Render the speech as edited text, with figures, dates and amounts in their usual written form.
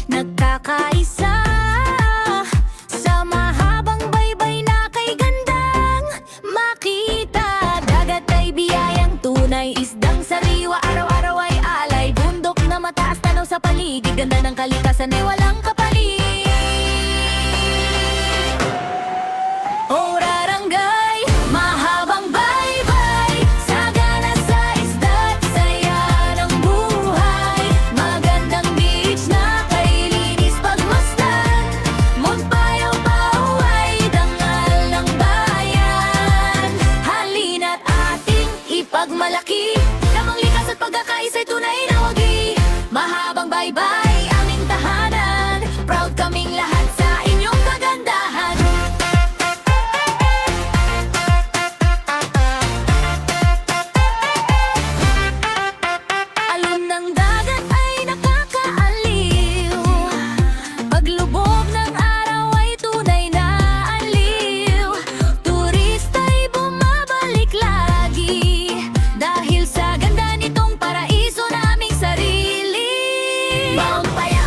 nagkakaisa sa mahabang baybay na kay gandang makita. Dagat ay biyayang tunay, isdang sariwa, araw-araw ay alay. Bundok na mataas, tanaw sa paligid, ganda ng kalikasan ay walang kapalit. Oh, Rarangay, mahabang baybay, sagana sa isda't saya ng buhay. Magandang beach na kay linis pagmasdan, Montpayaw-paw ay dangal ng bayan. Halina't ating ipagmalaki, namang likas at pagkakaisa'y tunay na wagi. Mahabang baybay, aming tahanan, proud kaming lahat sa inyong kagandahan. Alon ng dagat ay nakakaaliw, paglubog ng araw ay tunay na aliw. Turista'y bumabalik lagi, dahil sa ganda nitong paraiso naming sarili. Mount Payaw